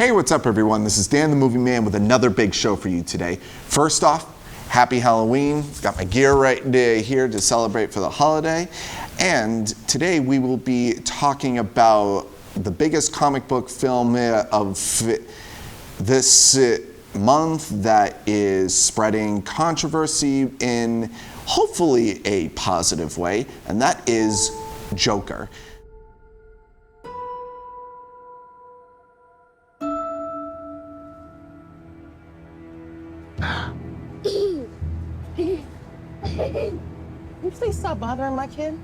Hey, what's up everyone? This is Dan the Movie Man with another big show for you today. First off, happy Halloween. Got my gear right here to celebrate for the holiday. And today we will be talking about the biggest comic book film of this month that is spreading controversy in hopefully a positive way, and that is Joker. Can you please stop bothering my kid?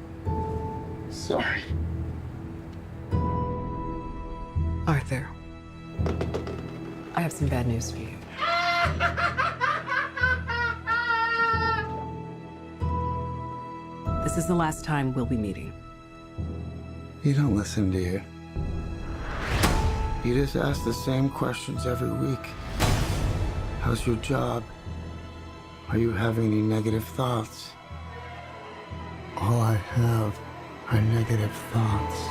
Sorry. Arthur, I have some bad news for you. This is the last time we'll be meeting. You don't listen, do you? You just ask the same questions every week. How's your job? Are you having any negative thoughts? All I have are negative thoughts.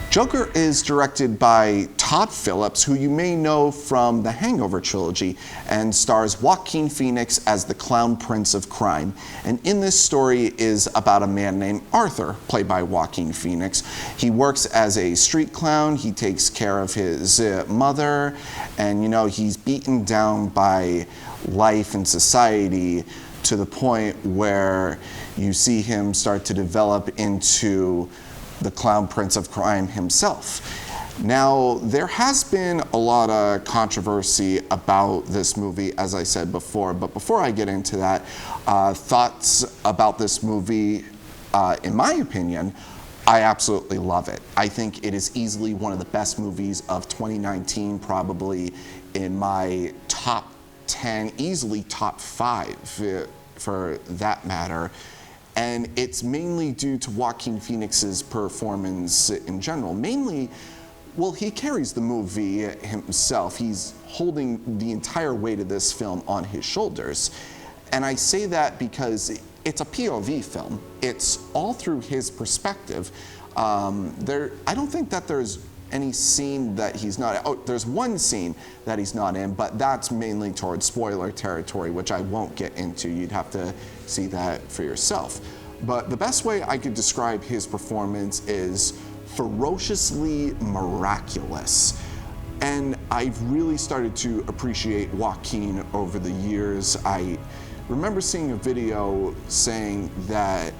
Joker is directed by Todd Phillips, who you may know from the Hangover trilogy, and stars Joaquin Phoenix as the Clown Prince of Crime. And in this story is about a man named Arthur, played by Joaquin Phoenix. He works as a street clown, he takes care of his mother, and he's beaten down by life and society to the point where you see him start to develop into the Clown Prince of Crime himself. Now, there has been a lot of controversy about this movie, as I said before, but before I get into that, thoughts about this movie, in my opinion, I absolutely love it. I think it is easily one of the best movies of 2019, probably in my top 10, easily top 5 for that matter. And it's mainly due to Joaquin Phoenix's performance in general. Mainly, well, he carries the movie himself. He's holding the entire weight of this film on his shoulders. And I say that because it's a POV film. It's all through his perspective. I don't think that there's any scene that he's not, there's one scene that he's not in, but that's mainly towards spoiler territory, which I won't get into. You'd have to see that for yourself. But the best way I could describe his performance is ferociously miraculous. And I've really started to appreciate Joaquin over the years. I remember seeing a video saying that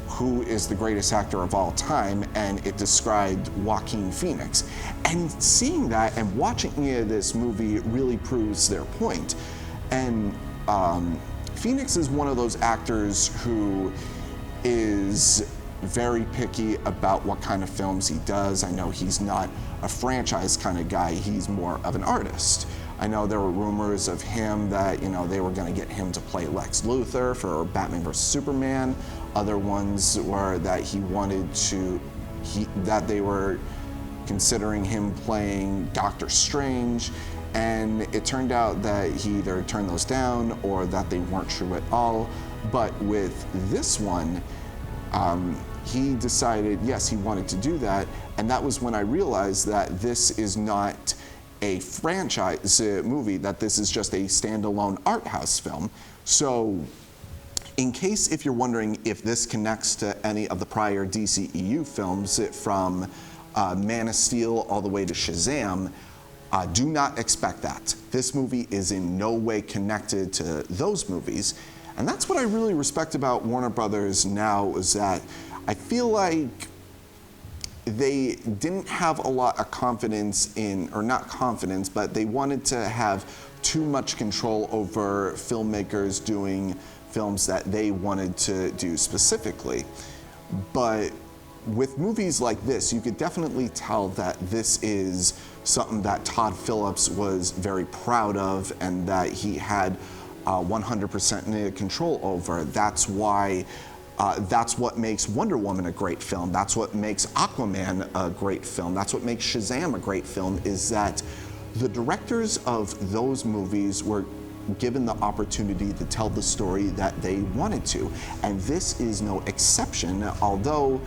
who is the greatest actor of all time, and it described Joaquin Phoenix. And seeing that and watching this movie really proves their point. And Phoenix is one of those actors who is very picky about what kind of films he does. I know he's not a franchise kind of guy, he's more of an artist. I know there were rumors of him that, they were gonna get him to play Lex Luthor for Batman vs. Superman. Other ones were that that they were considering him playing Doctor Strange. And it turned out that he either turned those down or that they weren't true at all. But with this one, he decided, yes, he wanted to do that. And that was when I realized that this is not a franchise movie, that this is just a standalone art house film. So in case if you're wondering if this connects to any of the prior DCEU films from Man of Steel all the way to Shazam, do not expect that. This movie is in no way connected to those movies. And that's what I really respect about Warner Brothers now, is that I feel like they didn't have a lot of confidence in, or not confidence, but they wanted to have too much control over filmmakers doing films that they wanted to do specifically. But with movies like this, you could definitely tell that this is something that Todd Phillips was very proud of and that he had 100% control over. That's why, that's what makes Wonder Woman a great film. That's what makes Aquaman a great film. That's what makes Shazam a great film, is that the directors of those movies were given the opportunity to tell the story that they wanted to. And this is no exception, although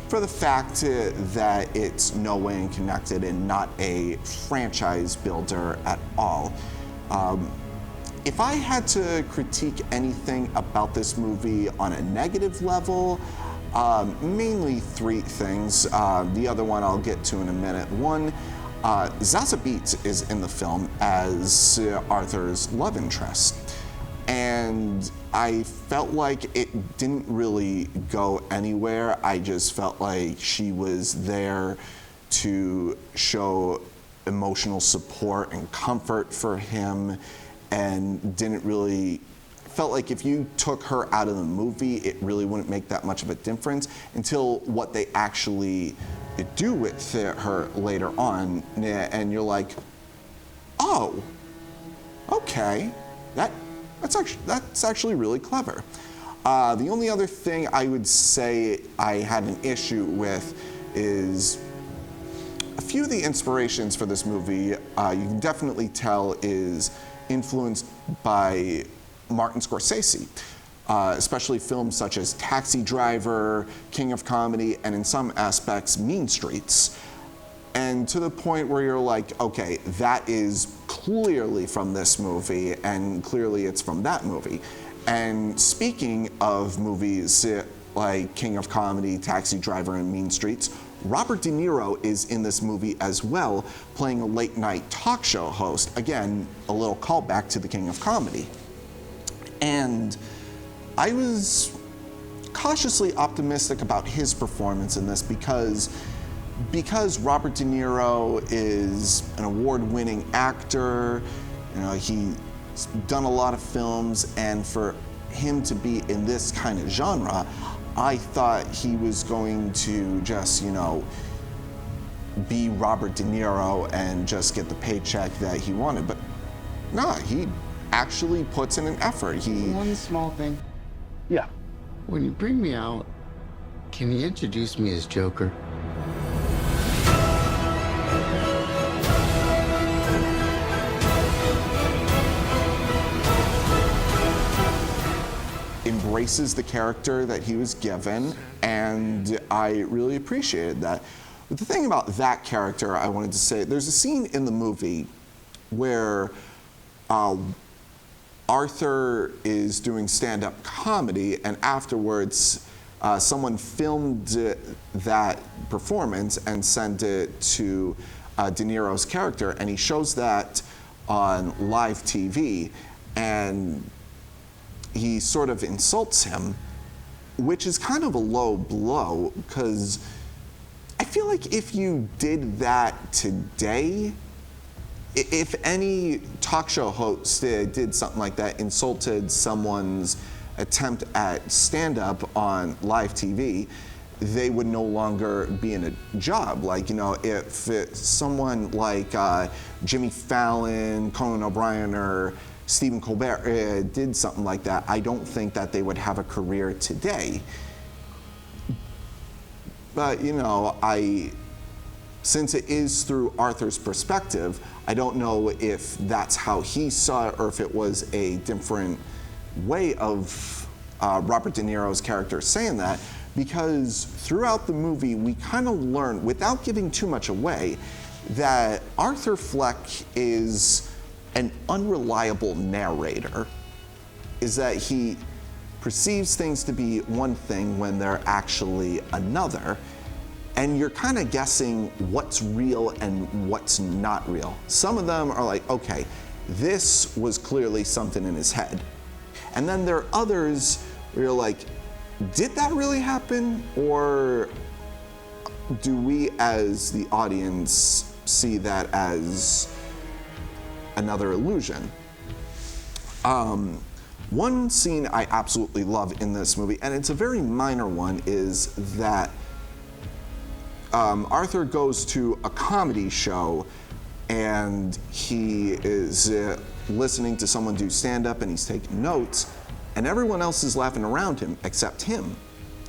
for the fact that it's no way connected and not a franchise builder at all. If I had to critique anything about this movie on a negative level, mainly three things. The other one I'll get to in a minute. One, Zazie Beetz is in the film as Arthur's love interest. And I felt like it didn't really go anywhere. I just felt like she was there to show emotional support and comfort for him, and didn't really, felt like if you took her out of the movie, it really wouldn't make that much of a difference until what they actually do with her later on. And you're like, oh, okay, that's actually really clever. The only other thing I would say I had an issue with is a few of the inspirations for this movie, you can definitely tell is influenced by Martin Scorsese, especially films such as Taxi Driver, King of Comedy, and in some aspects, Mean Streets. And to the point where you're like, okay, that is clearly from this movie, and clearly it's from that movie. And speaking of movies like King of Comedy, Taxi Driver, and Mean Streets, Robert De Niro is in this movie as well, playing a late night talk show host. Again, a little callback to the King of Comedy. And I was cautiously optimistic about his performance in this because Robert De Niro is an award-winning actor, you know, he's done a lot of films, and for him to be in this kind of genre, I thought he was going to just, you know, be Robert De Niro and just get the paycheck that he wanted. But no, he actually puts in an effort. One small thing. Yeah. When you bring me out, can you introduce me as Joker? Embraces the character that he was given, and I really appreciated that. But the thing about that character, I wanted to say, there's a scene in the movie where Arthur is doing stand-up comedy, and afterwards someone filmed that performance and sent it to De Niro's character, and he shows that on live TV, and he sort of insults him, which is kind of a low blow, because I feel like if you did that today, if any talk show host did something like that, insulted someone's attempt at stand-up on live TV, they would no longer be in a job. Like, you know, if someone like Jimmy Fallon, Conan O'Brien, or Stephen Colbert did something like that, I don't think that they would have a career today. But, you know, since it is through Arthur's perspective, I don't know if that's how he saw it or if it was a different way of Robert De Niro's character saying that, because throughout the movie we kind of learn, without giving too much away, that Arthur Fleck is an unreliable narrator, is that he perceives things to be one thing when they're actually another, and you're kind of guessing what's real and what's not real. Some of them are like, okay, this was clearly something in his head. And then there are others where you're like, did that really happen? Or do we as the audience see that as another illusion? One scene I absolutely love in this movie, and it's a very minor one, is that Arthur goes to a comedy show and he is listening to someone do stand-up and he's taking notes, and everyone else is laughing around him except him.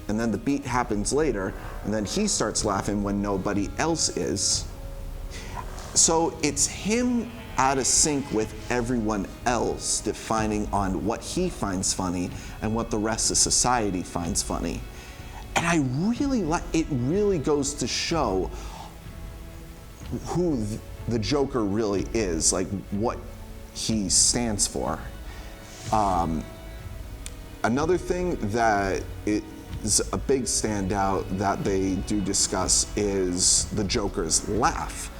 And then the beat happens later, and then he starts laughing when nobody else is. So it's him out of sync with everyone else, defining on what he finds funny and what the rest of society finds funny. And I really like, it really goes to show who the Joker really is, like what he stands for. Another thing that is a big standout that they do discuss is the Joker's laugh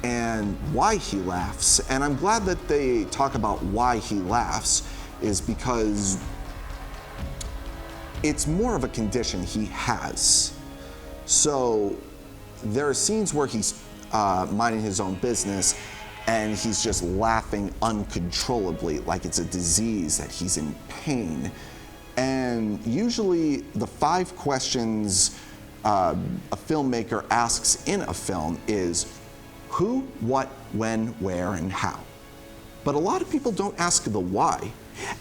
and why he laughs. And I'm glad that they talk about why he laughs, is because it's more of a condition he has. So there are scenes where he's minding his own business and he's just laughing uncontrollably, like it's a disease, that he's in pain. And usually the 5 questions a filmmaker asks in a film is who, what, when, where, and how. But a lot of people don't ask the why.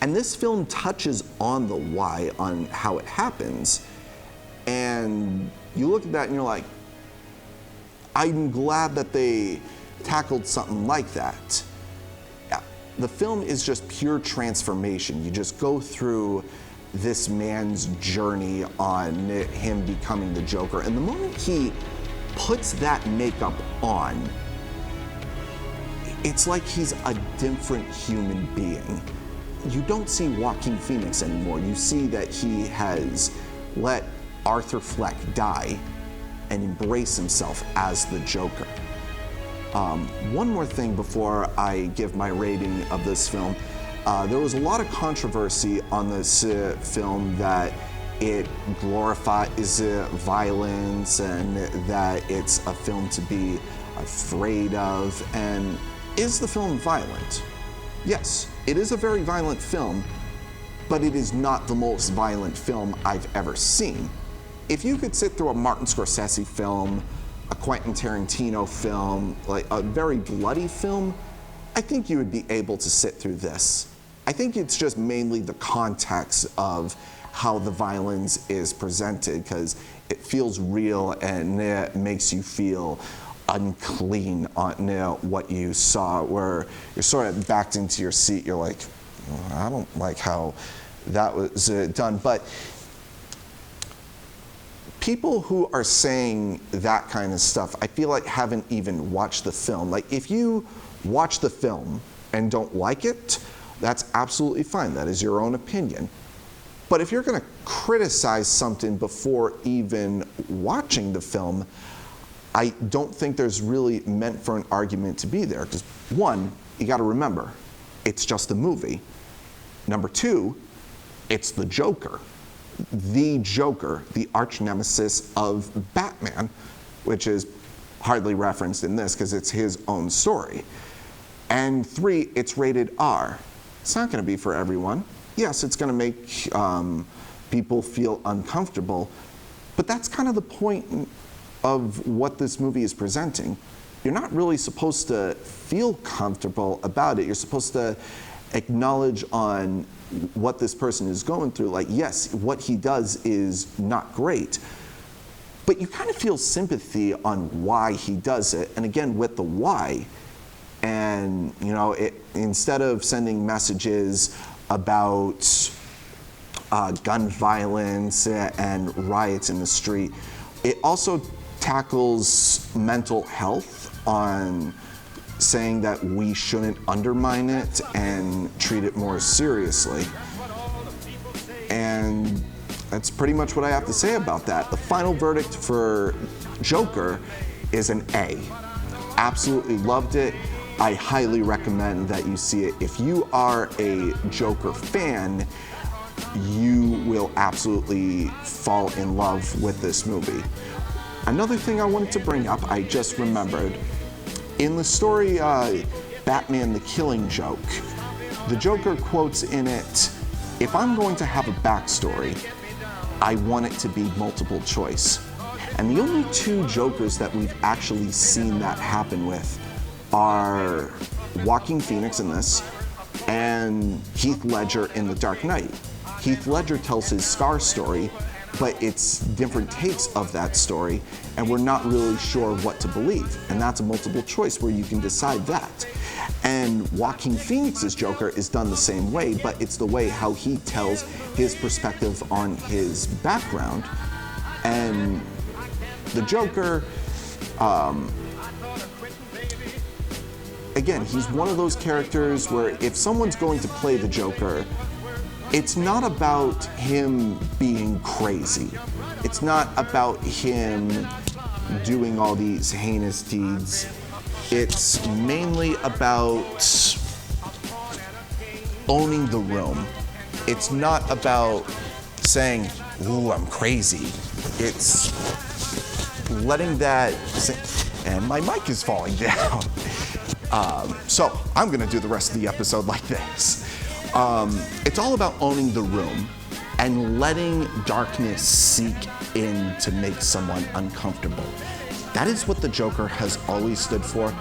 And this film touches on the why, on how it happens. And you look at that and you're like, I'm glad that they tackled something like that. The film is just pure transformation. You just go through this man's journey on him becoming the Joker. And the moment he puts that makeup on, it's like he's a different human being. You don't see Joaquin Phoenix anymore. You see that he has let Arthur Fleck die and embrace himself as the Joker. One more thing before I give my rating of this film. There was a lot of controversy on this film that it glorifies violence and that it's a film to be afraid of. And is the film violent? Yes, it is a very violent film, but it is not the most violent film I've ever seen. If you could sit through a Martin Scorsese film, a Quentin Tarantino film, like a very bloody film, I think you would be able to sit through this. I think it's just mainly the context of how the violence is presented, because it feels real and it makes you feel unclean on what you saw, where you're sort of backed into your seat. You're like, oh, I don't like how that was done. But people who are saying that kind of stuff, I feel like haven't even watched the film. Like, if you watch the film and don't like it, that's absolutely fine. That is your own opinion. But if you're going to criticize something before even watching the film, I don't think there's really meant for an argument to be there. Because one, you got to remember, it's just a movie. Number two, it's the Joker. The Joker, the arch nemesis of Batman, which is hardly referenced in this because it's his own story. And three, it's rated R. It's not going to be for everyone. Yes, it's going to make people feel uncomfortable, but that's kind of the point of what this movie is presenting. You're not really supposed to feel comfortable about it. You're supposed to acknowledge on what this person is going through. Like, yes, what he does is not great, but you kind of feel sympathy on why he does it. And again, with the why, and instead of sending messages about gun violence and riots in the street, it also tackles mental health on saying that we shouldn't undermine it and treat it more seriously. And that's pretty much what I have to say about that. The final verdict for Joker is an A. Absolutely loved it. I highly recommend that you see it. If you are a Joker fan, you will absolutely fall in love with this movie. Another thing I wanted to bring up, I just remembered. In the story Batman the Killing Joke, the Joker quotes in it, "If I'm going to have a backstory, I want it to be multiple choice." And the only two Jokers that we've actually seen that happen with are Joaquin Phoenix in this and Heath Ledger in The Dark Knight. Heath Ledger tells his Scar story, but it's different takes of that story, and we're not really sure what to believe. And that's a multiple choice where you can decide that. And Joaquin Phoenix's Joker is done the same way, but it's the way how he tells his perspective on his background And the Joker, again, he's one of those characters where if someone's going to play the Joker, it's not about him being crazy. It's not about him doing all these heinous deeds. It's mainly about owning the room. It's not about saying, ooh, I'm crazy. It's letting that sink. And my mic is falling down. So I'm gonna do the rest of the episode like this. It's all about owning the room and letting darkness seep in to make someone uncomfortable. That is what the Joker has always stood for,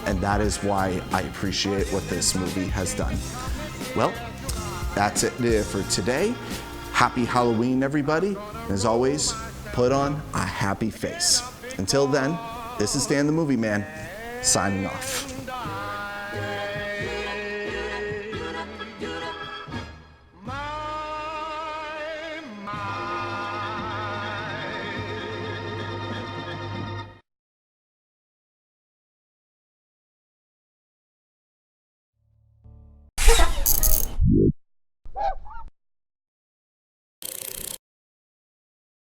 and that is why I appreciate what this movie has done. Well, that's it for today. Happy Halloween, everybody. And as always, put on a happy face. Until then, this is Dan the Movie Man, signing off.